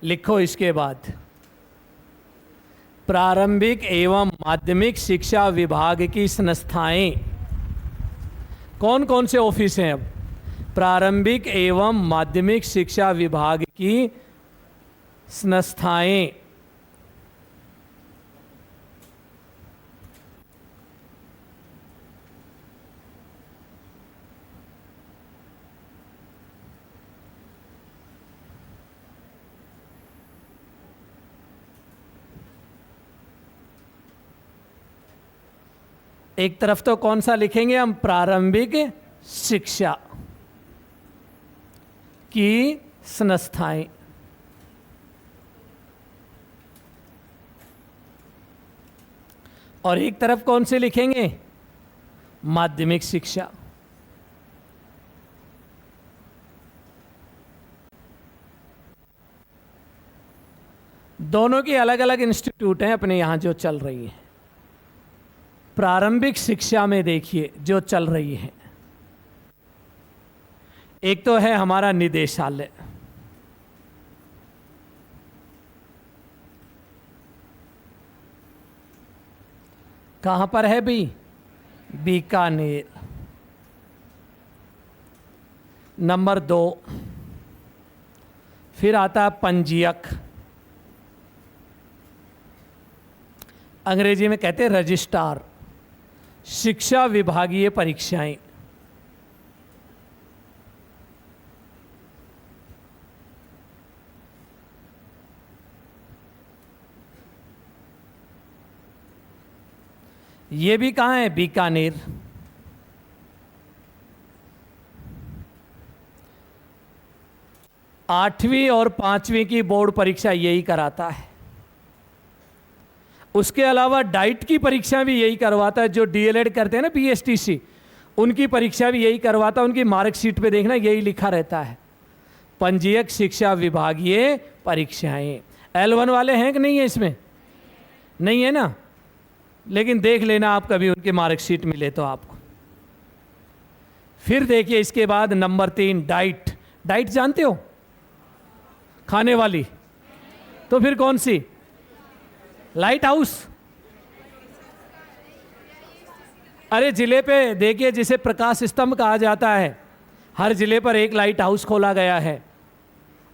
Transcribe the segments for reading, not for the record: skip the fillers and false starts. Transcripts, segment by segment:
लिखो इसके बाद, प्रारंभिक एवं माध्यमिक शिक्षा विभाग की संस्थाएं। कौन कौन से ऑफिस हैं अब? प्रारंभिक एवं माध्यमिक शिक्षा विभाग की संस्थाएं। एक तरफ तो कौन सा लिखेंगे हम? प्रारंभिक शिक्षा की संस्थाएं। और एक तरफ कौन से लिखेंगे? माध्यमिक शिक्षा। दोनों की अलग अलग इंस्टीट्यूट हैं अपने यहां जो चल रही हैं। प्रारंभिक शिक्षा में देखिए जो चल रही है, एक तो है हमारा निदेशालय, कहां पर है भी? बीकानेर। नंबर 2 फिर आता है पंजीयक, अंग्रेजी में कहते हैं रजिस्ट्रार, शिक्षा विभागीय परीक्षाएं। ये भी कहाँ है? बीकानेर। आठवीं और 5वीं की बोर्ड परीक्षा यही कराता है। उसके अलावा डाइट की परीक्षा भी यही करवाता है। जो डीएलएड करते हैं ना बीएसटीसी, उनकी परीक्षा भी यही करवाता है। उनकी मार्कशीट पे देखना यही लिखा रहता है, पंजीयक शिक्षा विभागीय परीक्षाएं। L1 वाले हैं कि नहीं है इसमें? नहीं है ना, लेकिन देख लेना आप कभी उनकी मार्कशीट मिले तो आपको। फिर देखिए इसके बाद नंबर 3 डाइट। डाइट जानते हो? खाने वाली। तो फिर कौन सी? Light house. अरे जिले पे देखिए, जिसे प्रकाश स्तंभ कहा जाता है, हर जिले पर एक लाइट हाउस खोला गया है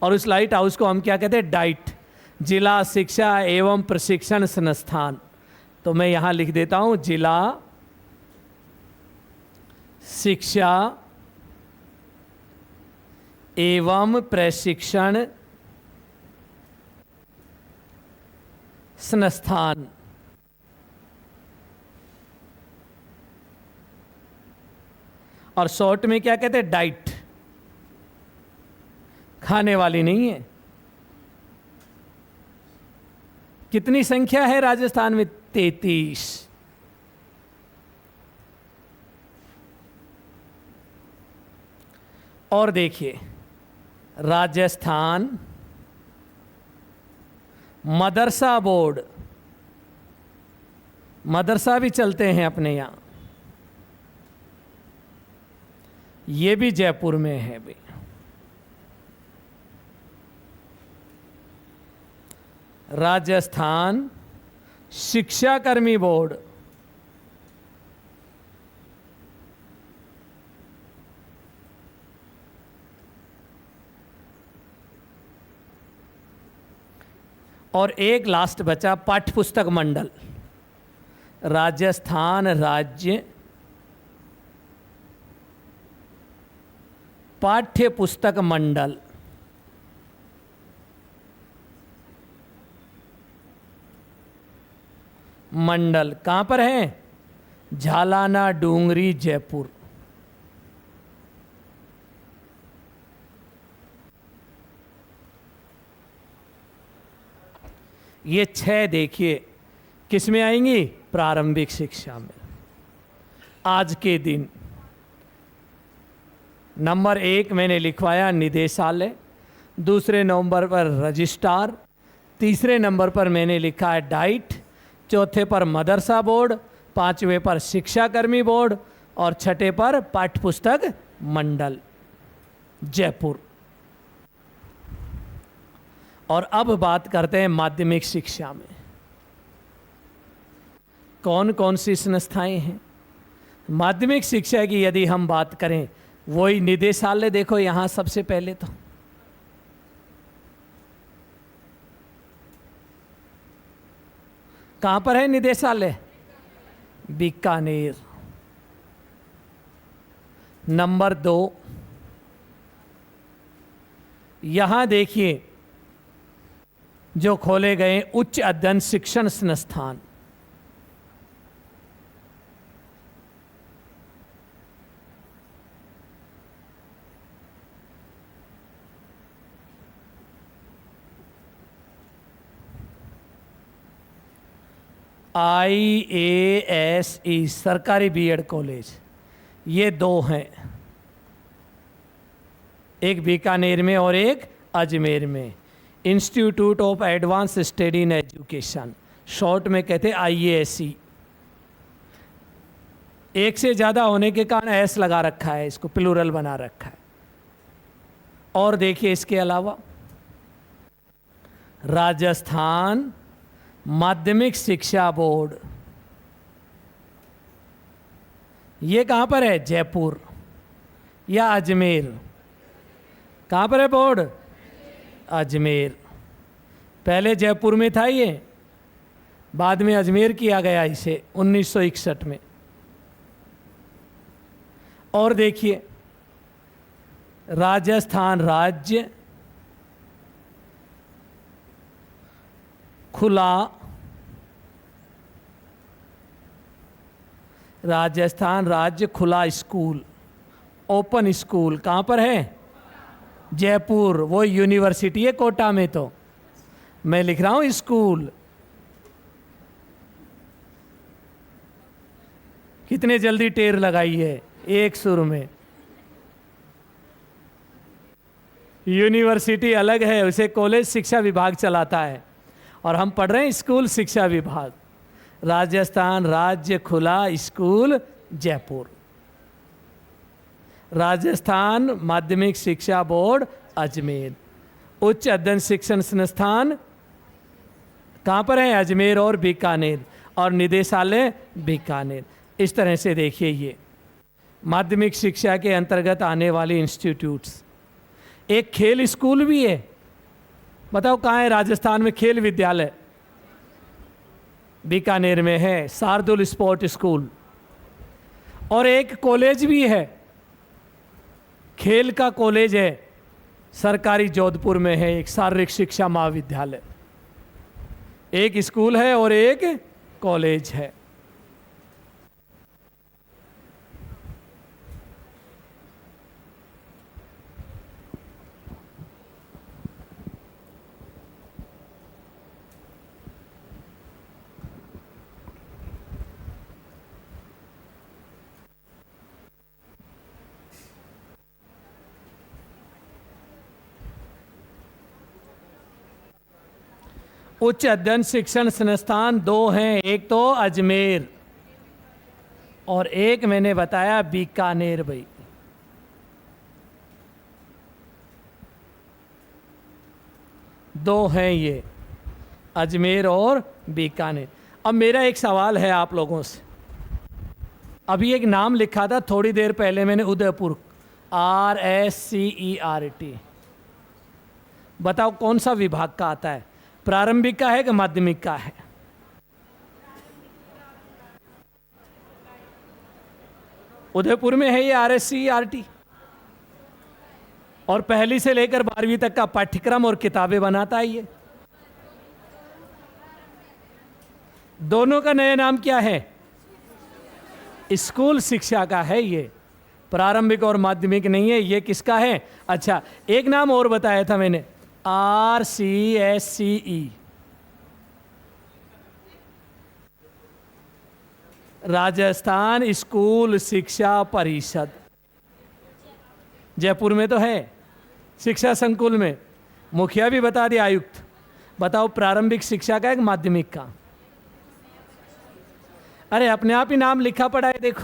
और उस लाइट हाउस को हम क्या कहते हैं? डाइट, जिला शिक्षा एवं प्रशिक्षण संस्थान। तो मैं यहां लिख देता हूं जिला शिक्षा एवं प्रशिक्षण संस्थान। और शॉर्ट में क्या कहते हैं? डाइट। खाने वाली नहीं है। कितनी संख्या है राजस्थान में? 33। और देखिए राजस्थान मदरसा बोर्ड, मदरसा भी चलते हैं अपने यहां, ये भी जयपुर में है भाई। राजस्थान शिक्षाकर्मी बोर्ड, और एक लास्ट बचा पाठ्य पुस्तक मंडल, राजस्थान राज्य पाठ्य पुस्तक मंडल। मंडल कहां पर है? झालाना डूंगरी जयपुर। ये 6 देखिए किस में आएंगी? प्रारंभिक शिक्षा में। आज के दिन नंबर 1 मैंने लिखवाया निदेशालय, दूसरे नंबर पर रजिस्ट्रार, तीसरे नंबर पर मैंने लिखा है डाइट, चौथे पर मदरसा बोर्ड, 5वें पर शिक्षाकर्मी बोर्ड और 6ठे पर पाठ्यपुस्तक मंडल जयपुर। और अब बात करते हैं माध्यमिक शिक्षा में कौन कौन सी संस्थाएं हैं। माध्यमिक शिक्षा की यदि हम बात करें, वही निदेशालय देखो यहां सबसे पहले तो कहां पर है निदेशालय? बीकानेर। नंबर 2, यहां देखिए जो खोले गए उच्च अध्ययन शिक्षण संस्थान, IASE सरकारी बीएड कॉलेज, ये 2 हैं, एक बीकानेर में और एक अजमेर में। Institute of advance study in education, short में कहते हैं IASE। एक से ज़्यादा होने के कारण एस लगा रखा है, इसको प्लूरल बना रखा है। और देखिए इसके अलावा राजस्थान माध्यमिक शिक्षा बोर्ड, ये कहाँ पर है? जयपुर या अजमेर? कहाँ पर है बोर्ड? अजमेर। पहले जयपुर में था ये, बाद में अजमेर किया गया इसे 1961 में। और देखिए राजस्थान राज्य खुला, राजस्थान राज्य खुला स्कूल, ओपन स्कूल, कहाँ पर है? जयपुर। वो यूनिवर्सिटी है कोटा में, तो मैं लिख रहा हूँ स्कूल। कितने जल्दी टेर लगाई है एक सुर में। यूनिवर्सिटी अलग है, उसे कॉलेज शिक्षा विभाग चलाता है, और हम पढ़ रहे हैं स्कूल शिक्षा विभाग। राजस्थान राज्य खुला स्कूल जयपुर, राजस्थान माध्यमिक शिक्षा बोर्ड अजमेर, उच्च अध्ययन शिक्षण संस्थान कहाँ पर है? अजमेर और बीकानेर, और निदेशालय बीकानेर। इस तरह से देखिए ये माध्यमिक शिक्षा के अंतर्गत आने वाले इंस्टीट्यूट्स। एक खेल स्कूल भी है, बताओ कहाँ है? राजस्थान में खेल विद्यालय बीकानेर में है, शार्दुल स्पोर्ट स्कूल। और एक कॉलेज भी है, खेल का कॉलेज है, सरकारी जोधपुर में है, एक शारीरिक शिक्षा महाविद्यालय। एक स्कूल है और एक कॉलेज है। उच्च अध्ययन शिक्षण संस्थान 2 हैं, एक तो अजमेर और एक मैंने बताया बीकानेर। भाई दो हैं ये, अजमेर और बीकानेर। अब मेरा एक सवाल है आप लोगों से, अभी एक नाम लिखा था थोड़ी देर पहले मैंने, उदयपुर, RSCERT। बताओ कौन सा विभाग का आता है? प्रारंभिक का है कि माध्यमिक का है? उदयपुर में है ये RSCERT, और पहली से लेकर 12वीं तक का पाठ्यक्रम और किताबें बनाता है ये। दोनों का नया नाम क्या है? स्कूल शिक्षा का है ये, प्रारंभिक और माध्यमिक नहीं है। ये किसका है? अच्छा, एक नाम और बताया था मैंने, RCSCE, राजस्थान स्कूल शिक्षा परिषद। जयपुर में तो है, शिक्षा संकुल में। मुखिया भी बता दिया, आयुक्त। बताओ प्रारंभिक शिक्षा का है कि माध्यमिक का? अरे अपने आप ही नाम लिखा पड़ा है, देखो।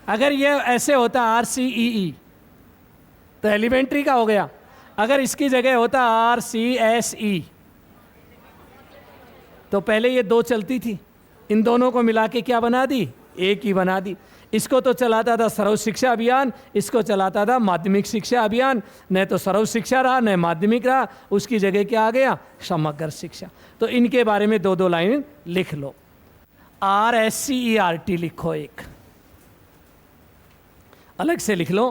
अगर ये ऐसे होता RCEE तो एलिमेंट्री का हो गया, अगर इसकी जगह होता RCSE तो पहले ये दो चलती थी, इन दोनों को मिला के क्या बना दी, एक ही बना दी। इसको तो चलाता था सर्व शिक्षा अभियान, इसको चलाता था माध्यमिक शिक्षा अभियान। न तो सर्व शिक्षा रहा न माध्यमिक रहा, उसकी जगह क्या आ गया, समग्र शिक्षा। तो इनके बारे में दो दो लाइन लिख लो। RSCERT लिखो, एक अलग से लिख लो,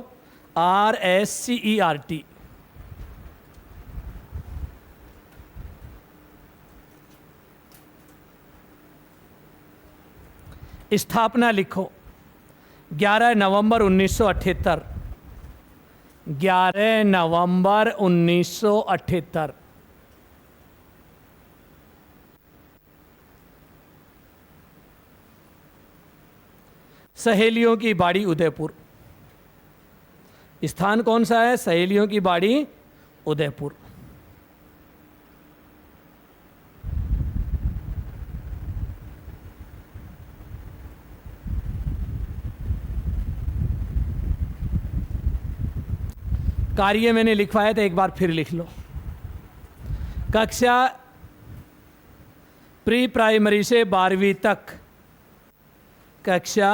RSCERT। स्थापना लिखो 11 नवंबर 1978। 11 नवंबर 1978। सहेलियों की बाड़ी उदयपुर। स्थान कौन सा है, सहेलियों की बाड़ी उदयपुर। कार्य मैंने लिखवाया था, एक बार फिर लिख लो। कक्षा प्री प्राइमरी से 12वीं तक, कक्षा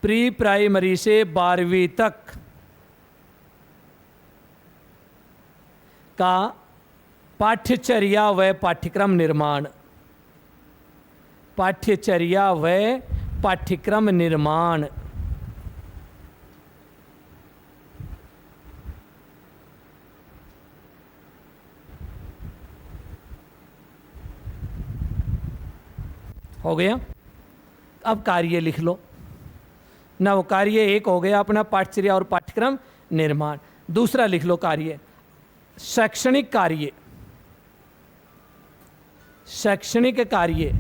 प्री प्राइमरी से 12वीं तक का पाठ्यचर्या व पाठ्यक्रम निर्माण, पाठ्यचर्या व पाठ्यक्रम निर्माण। हो गया। अब कार्य लिख लो ना, वो कार्य एक हो गया अपना, पाठ्यचर्या और पाठ्यक्रम निर्माण। दूसरा लिख लो कार्य, शैक्षणिक कार्य। शैक्षणिक कार्य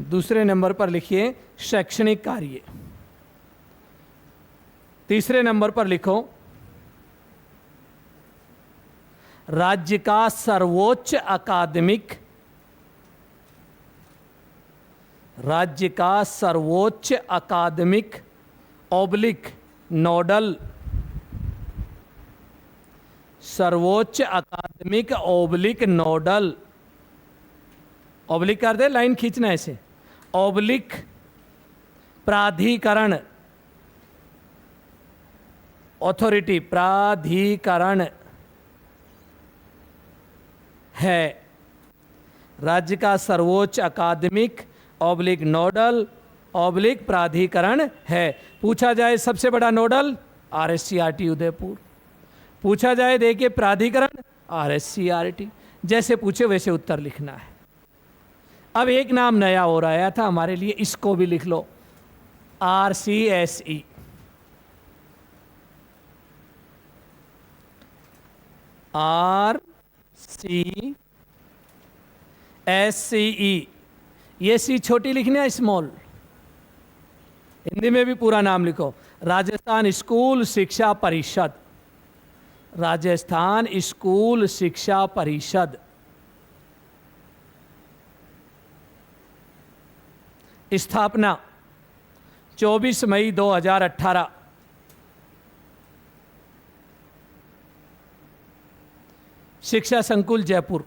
दूसरे नंबर पर लिखिए शैक्षणिक कार्य। तीसरे नंबर पर लिखो राज्य का सर्वोच्च अकादमिक, राज्य का सर्वोच्च अकादमिक ऑब्लिक नोडल, सर्वोच्च अकादमिक ऑब्लिक नोडल, ऑब्लिक कर दे, लाइन खींचना ऐसे, ऑब्लिक प्राधिकरण, ऑथोरिटी, प्राधिकरण है। राज्य का सर्वोच्च अकादमिक ऑब्लिक नोडल ऑब्लिक प्राधिकरण है। पूछा जाए सबसे बड़ा नोडल RSCRT उदयपुर, पूछा जाए देखिए प्राधिकरण RSCRT, जैसे पूछे वैसे उत्तर लिखना है। अब एक नाम नया हो रहा था हमारे लिए, इसको भी लिख लो RCSE। RCSE, ये सी छोटी लिखनी है, स्मॉल। हिंदी में भी पूरा नाम लिखो, राजस्थान स्कूल शिक्षा परिषद, राजस्थान स्कूल शिक्षा परिषद। स्थापना 24 मई 2018। शिक्षा संकुल जयपुर।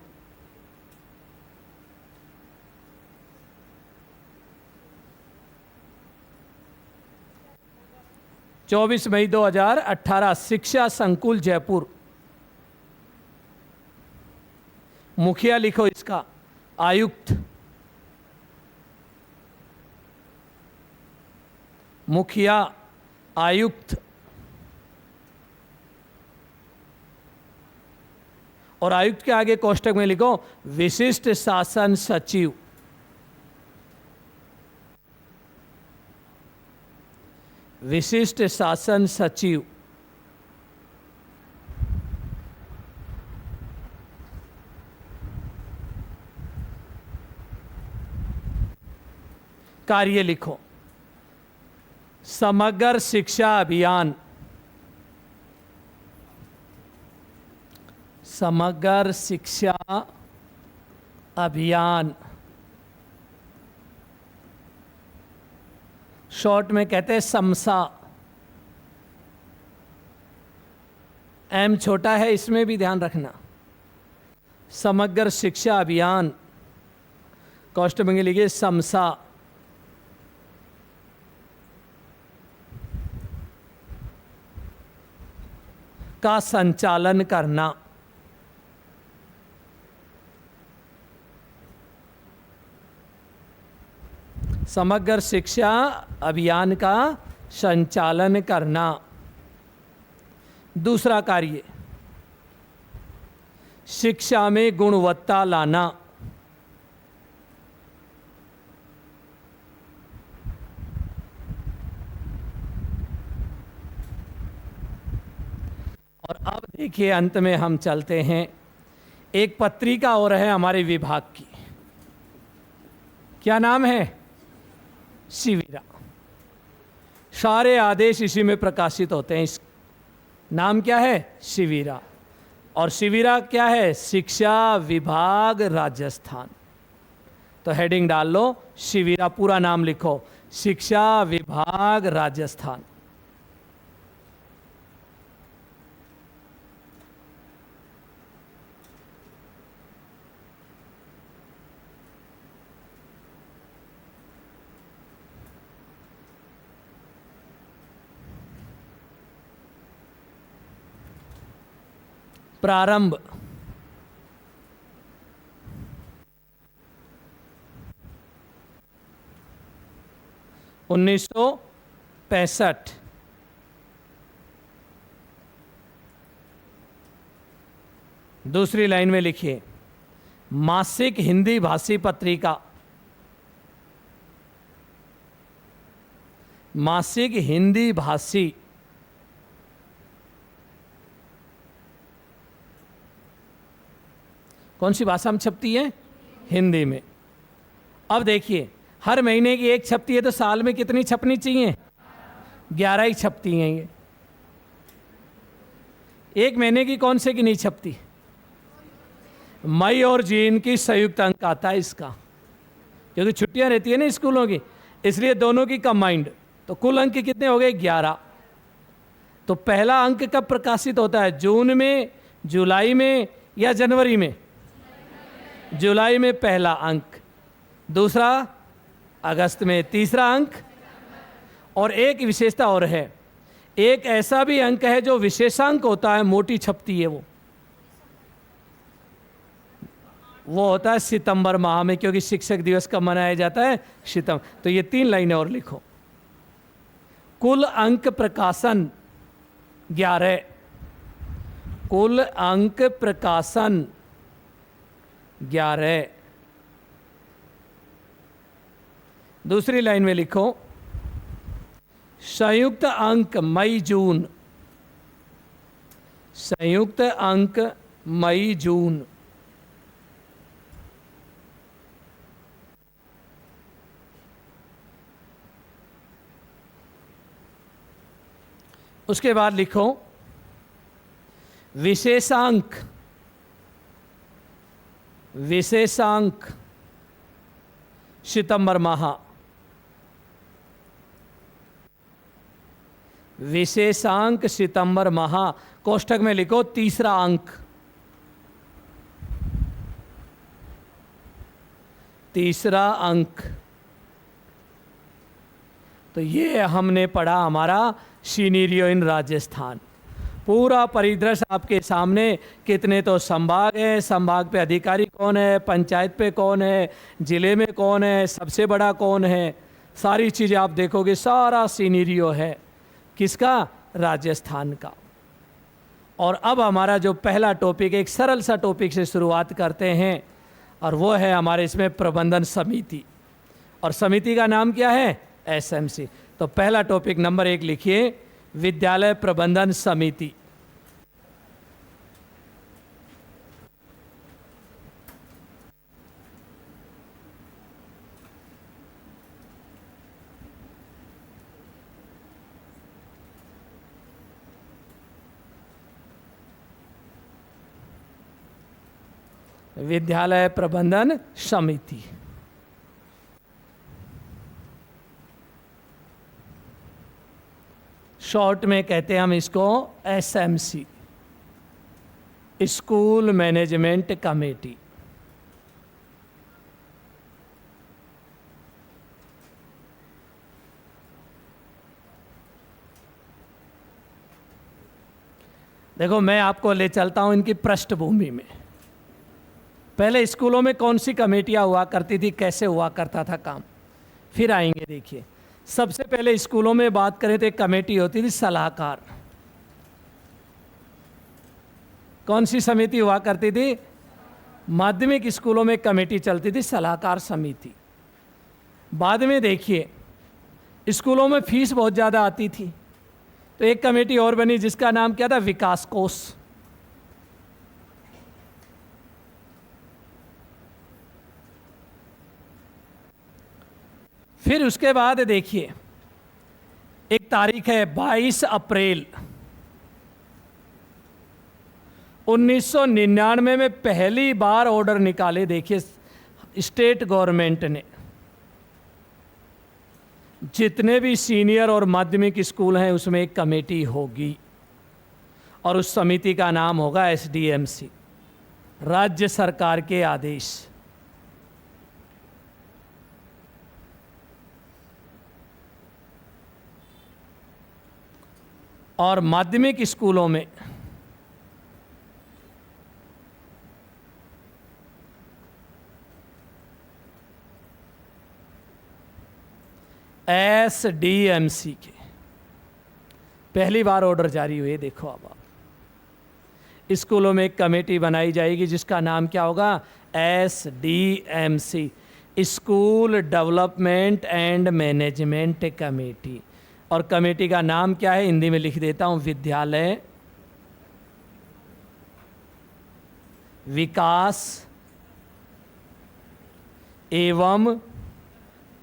चौबीस मई 2018 शिक्षा संकुल जयपुर। मुखिया लिखो इसका आयुक्त, मुखिया आयुक्त, और आयुक्त के आगे कोष्टक में लिखो विशिष्ट शासन सचिव। विशिष्ट शासन सचिव। कार्य लिखो समग्र शिक्षा अभियान, समग्र शिक्षा अभियान, शॉर्ट में कहते हैं समसा। एम छोटा है, इसमें भी ध्यान रखना। समग्र शिक्षा अभियान, कॉस्ट में लिखिए समसा। का संचालन करना। समग्र शिक्षा अभियान का संचालन करना। दूसरा कार्य, शिक्षा में गुणवत्ता लाना। और अब देखिए, अंत में हम चलते हैं, एक पत्रिका और है हमारे विभाग की। क्या नाम है? शिविरा। सारे आदेश इसी में प्रकाशित होते हैं। इस नाम क्या है? शिविरा। और शिविरा क्या है? शिक्षा विभाग राजस्थान। तो हेडिंग डाल लो, शिविरा, पूरा नाम लिखो, शिक्षा विभाग राजस्थान। प्रारंभ, उन्नीस सौ 65। दूसरी लाइन में लिखिए, मासिक हिंदी भाषी पत्रिका। मासिक हिंदी भाषी, कौन सी भाषा में छपती है? हिंदी में। अब देखिए, हर महीने की एक छपती है, तो साल में कितनी छपनी चाहिए? 11 ही छपती हैं ये। एक महीने की कौन से की नहीं छपती? मई और जून की संयुक्त अंक आता है इसका, क्योंकि छुट्टियां रहती है ना स्कूलों की, इसलिए दोनों की कंबाइंड। तो कुल अंक कितने हो गए? 11। तो पहला अंक कब प्रकाशित होता है? जून में, जुलाई में या जनवरी में? जुलाई में पहला अंक, दूसरा अगस्त में, तीसरा अंक। और एक विशेषता और है, एक ऐसा भी अंक है जो विशेषांक होता है, मोटी छपती है, वो होता है सितंबर माह में, क्योंकि शिक्षक दिवस कब मनाया जाता है? सितंबर। तो ये 3 लाइनें और लिखो। कुल अंक प्रकाशन 11, कुल अंक प्रकाशन 11। दूसरी लाइन में लिखो, संयुक्त अंक मई जून, संयुक्त अंक मई जून। उसके बाद लिखो विशेषांक, विशेषांक सितंबर माह, विशेषांक सितंबर माह। कोष्ठक में लिखो तीसरा अंक, तीसरा अंक। तो ये हमने पढ़ा हमारा सीनीरियो इन राजस्थान। पूरा परिदृश्य आपके सामने, कितने तो संभाग हैं, संभाग पे अधिकारी कौन है, पंचायत पे कौन है, जिले में कौन है, सबसे बड़ा कौन है, सारी चीज़ें आप देखोगे, सारा सीनीरियो है किसका? राजस्थान का। और अब हमारा जो पहला टॉपिक, एक सरल सा टॉपिक से शुरुआत करते हैं, और वो है हमारे इसमें प्रबंधन समिति। और समिति का नाम क्या है? एसएमसी। तो पहला टॉपिक नंबर 1 लिखिए, विद्यालय प्रबंधन समिति। विद्यालय प्रबंधन समिति। शॉर्ट में कहते हैं हम इसको एसएमसी, स्कूल मैनेजमेंट कमेटी। देखो मैं आपको ले चलता हूं इनकी पृष्ठभूमि में। पहले स्कूलों में कौन सी कमेटियां हुआ करती थी, कैसे हुआ करता था काम, फिर आएंगे। देखिए सबसे पहले स्कूलों में बात करें तो एक कमेटी होती थी सलाहकार। कौन सी समिति हुआ करती थी? माध्यमिक स्कूलों में कमेटी चलती थी सलाहकार समिति। बाद में देखिए स्कूलों में फीस बहुत ज़्यादा आती थी तो एक कमेटी और बनी जिसका नाम क्या था? विकास कोष। फिर उसके बाद देखिए एक तारीख है 22 अप्रैल 1999 में पहली बार ऑर्डर निकाले। देखिए स्टेट गवर्नमेंट ने जितने भी सीनियर और माध्यमिक स्कूल हैं उसमें एक कमेटी होगी और उस समिति का नाम होगा एसडीएमसी, राज्य सरकार के आदेश। और माध्यमिक स्कूलों में एसडीएमसी के पहली बार ऑर्डर जारी हुए। देखो अब आप स्कूलों में एक कमेटी बनाई जाएगी जिसका नाम क्या होगा? SDMC, school development and management committee. और कमेटी का नाम क्या है? हिंदी में लिख देता हूं, विद्यालय विकास एवं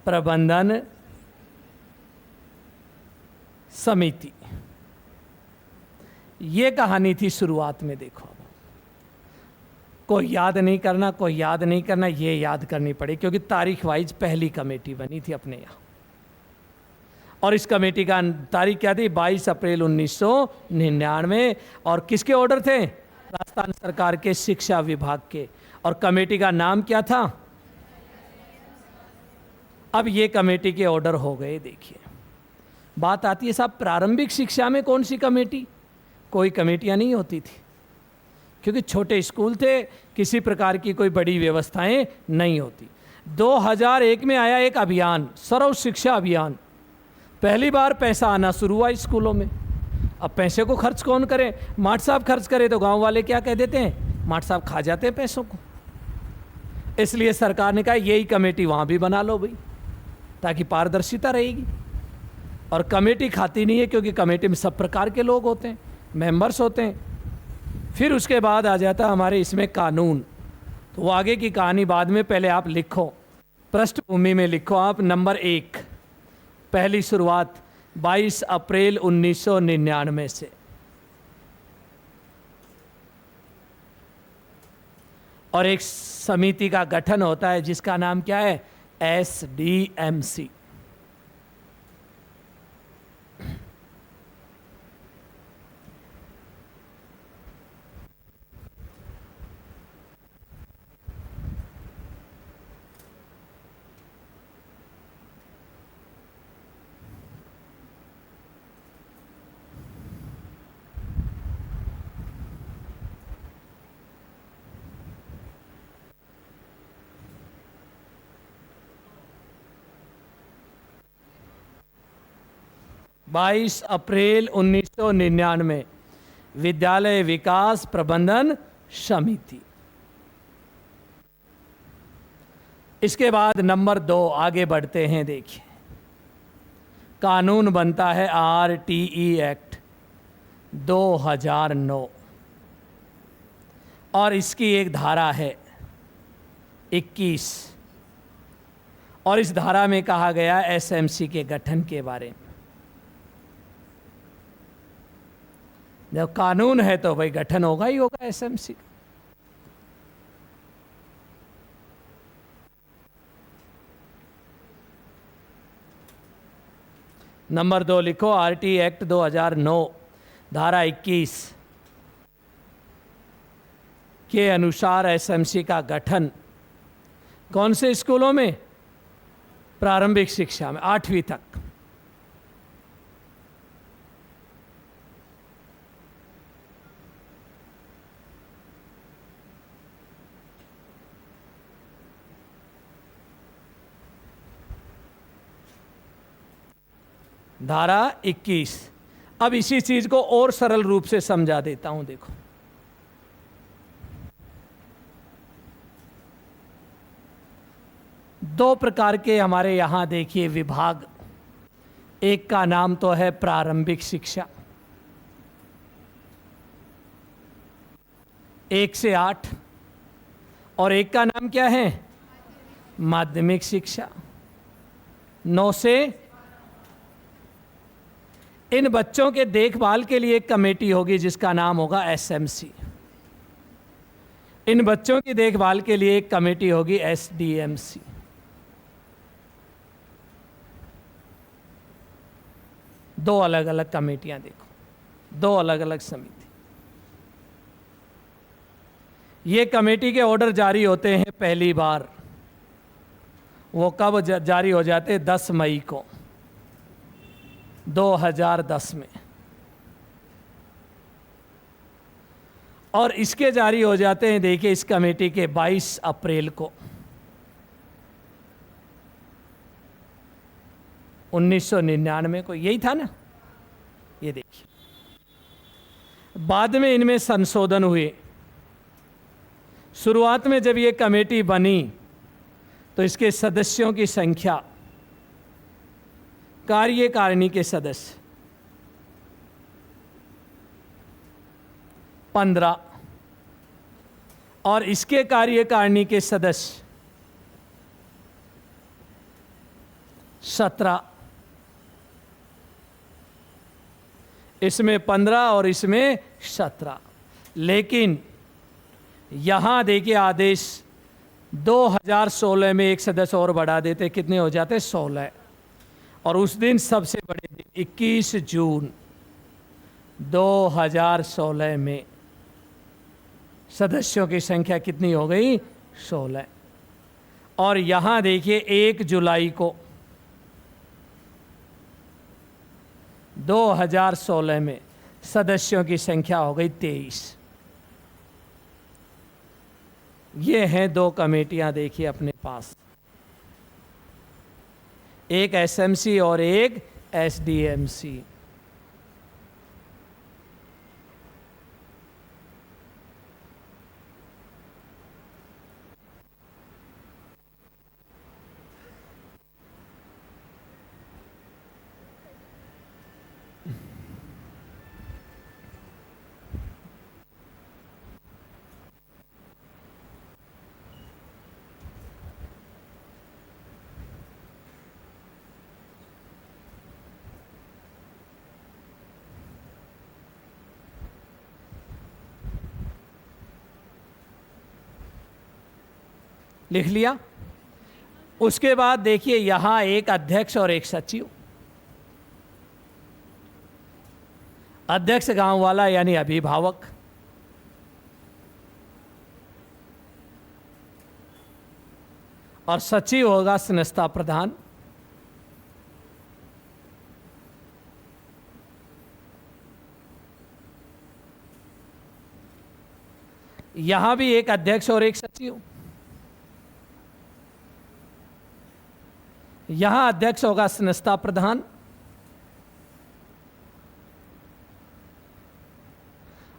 प्रबंधन समिति। ये कहानी थी शुरुआत में। देखो कोई याद नहीं करना, कोई याद नहीं करना, ये याद करनी पड़ी क्योंकि तारीख वाइज पहली कमेटी बनी थी अपने यहाँ। और इस कमेटी का तारीख क्या थी? 22 अप्रैल 1999। और किसके ऑर्डर थे? राजस्थान सरकार के शिक्षा विभाग के। और कमेटी का नाम क्या था? अब ये कमेटी के ऑर्डर हो गए। देखिए बात आती है साहब प्रारंभिक शिक्षा में कौन सी कमेटी? कोई कमेटियां नहीं होती थी क्योंकि छोटे स्कूल थे, किसी प्रकार की कोई बड़ी व्यवस्थाएं नहीं होती। 2001 में आया एक अभियान, सर्व शिक्षा अभियान। पहली बार पैसा आना शुरू हुआ स्कूलों में। अब पैसे को खर्च कौन करे? माट साहब खर्च करे तो गांव वाले क्या कह देते हैं? माट साहब खा जाते हैं पैसों को। इसलिए सरकार ने कहा यही कमेटी वहाँ भी बना लो भाई, ताकि पारदर्शिता रहेगी। और कमेटी खाती नहीं है क्योंकि कमेटी में सब प्रकार के लोग होते हैं, मेंबर्स होते हैं। फिर उसके बाद आ जाता हमारे इसमें कानून। तो वो आगे की कहानी बाद में, पहले आप लिखो, पृष्ठभूमि में लिखो आप नंबर 1, पहली शुरुआत 22 अप्रैल 1999 से। और एक समिति का गठन होता है जिसका नाम क्या है? एसडीएमसी। बाईस अप्रैल 1999 विद्यालय विकास प्रबंधन समिति। इसके बाद नंबर 2 आगे बढ़ते हैं। देखिए कानून बनता है आरटीई एक्ट 2009 और इसकी एक धारा है 21 और इस धारा में कहा गया एसएमसी के गठन के बारे में। जब कानून है तो भाई गठन होगा ही होगा एसएमसी का। नंबर 2 लिखो, आरटी एक्ट 2009 धारा 21 के अनुसार एसएमसी का गठन कौन से स्कूलों में? प्रारंभिक शिक्षा में, 8वीं तक। धारा 21। अब इसी चीज को और सरल रूप से समझा देता हूं। देखो, दो प्रकार के हमारे यहां देखिए विभाग। एक का नाम तो है प्रारंभिक शिक्षा, 1 से 8, और एक का नाम क्या है? माध्यमिक शिक्षा, 9 से। इन बच्चों के देखभाल के लिए एक कमेटी होगी जिसका नाम होगा एसएमसी। इन बच्चों की देखभाल के लिए एक कमेटी होगी एसडीएमसी। दो अलग अलग कमेटियां, देखो, दो अलग अलग समिति। ये कमेटी के ऑर्डर जारी होते हैं पहली बार, वो कब जारी हो जाते हैं? 10 मई को 2010 में। और इसके जारी हो जाते हैं, देखिए, इस कमेटी के 22 अप्रैल को 1999 को। यही था ना? ये देखिए, बाद में इनमें संशोधन हुए। शुरुआत में जब ये कमेटी बनी तो इसके सदस्यों की संख्या, कार्यकारिणी के सदस्य 15 और इसके कार्यकारिणी के सदस्य 17। इसमें 15 और इसमें 17। लेकिन यहां देखिए आदेश 2016 में एक सदस्य और बढ़ा देते, कितने हो जाते? 16। और उस दिन सबसे बड़े दिन 21 जून 2016 में सदस्यों की संख्या कितनी हो गई? 16। और यहां देखिए 1 जुलाई को 2016 में सदस्यों की संख्या हो गई 23। ये हैं दो कमेटियां, देखिए अपने पास, एक एसएमसी और एक एसडीएमसी। लिख लिया? उसके बाद देखिए यहां एक अध्यक्ष और एक सचिव। अध्यक्ष गांव वाला यानी अभिभावक, और सचिव होगा संस्था प्रधान। यहां भी एक अध्यक्ष और एक सचिव। यहां अध्यक्ष होगा संस्था प्रधान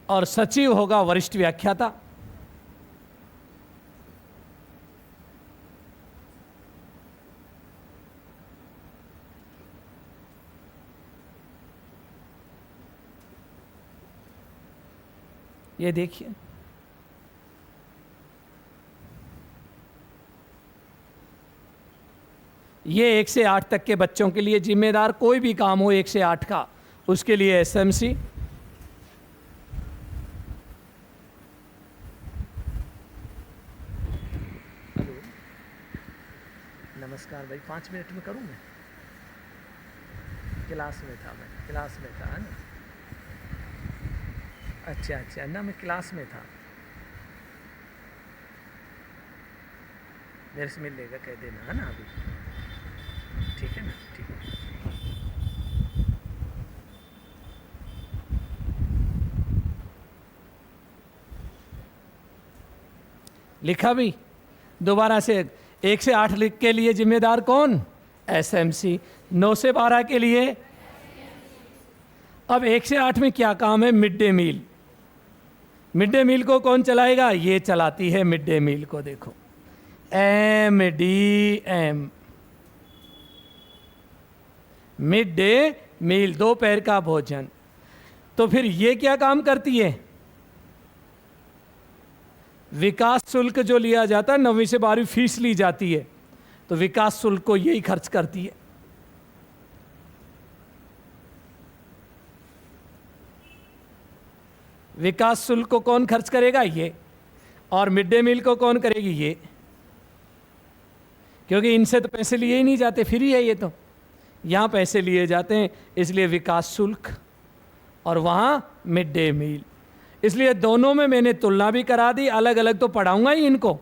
और सचिव होगा वरिष्ठ व्याख्याता। ये देखिए, ये 1 से 8 तक के बच्चों के लिए जिम्मेदार कोई भी काम हो 1 से 8 का, उसके लिए एसएमसी। नमस्कार भाई, 5 मिनट में करूं मैं? क्लास में था, मैं क्लास में था, है ना? अच्छा ना, मैं क्लास में था। मेरे से मिल लेगा, कह देना, है ना? अभी ठीक है ना? ठीक है। लिखा भी दोबारा से, 1 से 8 लिख के लिए जिम्मेदार कौन? एसएमसी। 9 से 12 के लिए, अब 1 से 8 में क्या काम है? Mid day meal. Mid day meal को कौन चलाएगा? ये चलाती है मिड डे मील को। देखो, MDM, मिड डे मील, दोपहर का भोजन। तो फिर ये क्या काम करती है? विकास शुल्क जो लिया जाता है, 9वीं से 12वीं फीस ली जाती है, तो विकास शुल्क को यही खर्च करती है। विकास शुल्क को कौन खर्च करेगा? ये। और मिड डे मील को कौन करेगी? ये। क्योंकि इनसे तो पैसे लिए ही नहीं जाते, फ्री है ये तो। यहाँ पैसे लिए जाते हैं, इसलिए विकास शुल्क, और वहाँ मिड डे मील। इसलिए दोनों में मैंने तुलना भी करा दी। अलग अलग तो पढ़ाऊंगा ही इनको,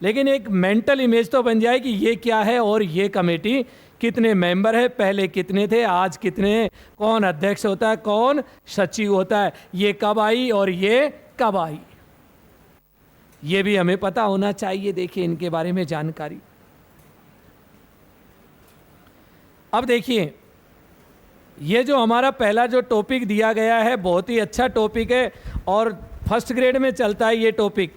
लेकिन एक मेंटल इमेज तो बन जाए कि ये क्या है और ये कमेटी कितने मेंबर है, पहले कितने थे, आज कितने हैं, कौन अध्यक्ष होता है, कौन सचिव होता है, ये कब आई और ये कब आई, ये भी हमें पता होना चाहिए। देखिए इनके बारे में जानकारी। अब देखिए, ये जो हमारा पहला जो टॉपिक दिया गया है, बहुत ही अच्छा टॉपिक है और फर्स्ट ग्रेड में चलता है ये टॉपिक।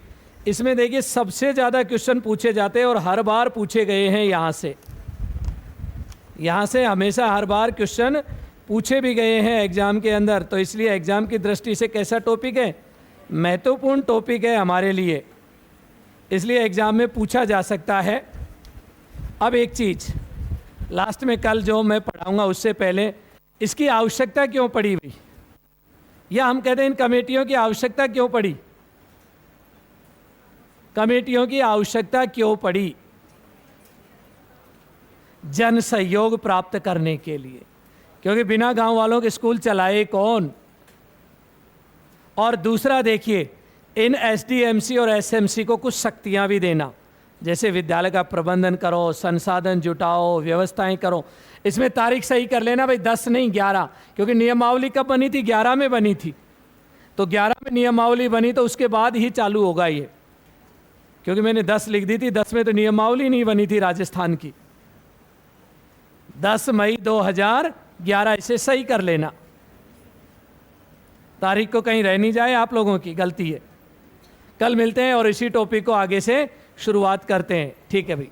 इसमें देखिए सबसे ज़्यादा क्वेश्चन पूछे जाते हैं और हर बार पूछे गए हैं यहाँ से हमेशा हर बार क्वेश्चन पूछे भी गए हैं एग्ज़ाम के अंदर। तो इसलिए एग्ज़ाम की दृष्टि से कैसा टॉपिक है? महत्वपूर्ण टॉपिक है हमारे लिए, इसलिए एग्ज़ाम में पूछा जा सकता है। अब एक चीज़ लास्ट में, कल जो मैं पढ़ाऊँगा उससे पहले, इसकी आवश्यकता क्यों पड़ी हुई, या हम कहते हैं इन कमेटियों की आवश्यकता क्यों पड़ी? कमेटियों की आवश्यकता क्यों पड़ी? जन सहयोग प्राप्त करने के लिए, क्योंकि बिना गांव वालों के स्कूल चलाए कौन? और दूसरा देखिए, इन एसडीएमसी और एसएमसी को कुछ शक्तियां भी देना, जैसे विद्यालय का प्रबंधन करो, संसाधन जुटाओ, व्यवस्थाएं करो। इसमें तारीख सही कर लेना भाई, 10 नहीं 11, क्योंकि नियमावली कब बनी थी? 11 में बनी थी। तो 11 में नियमावली बनी तो उसके बाद ही चालू होगा ये, क्योंकि मैंने 10 लिख दी थी, 10 में तो नियमावली नहीं बनी थी राजस्थान की। 10 मई 2011, इसे सही कर लेना, तारीख को कहीं रह नहीं जाए, आप लोगों की गलती है। कल मिलते हैं और इसी टॉपिक को आगे से शुरुआत करते हैं, ठीक है भाई।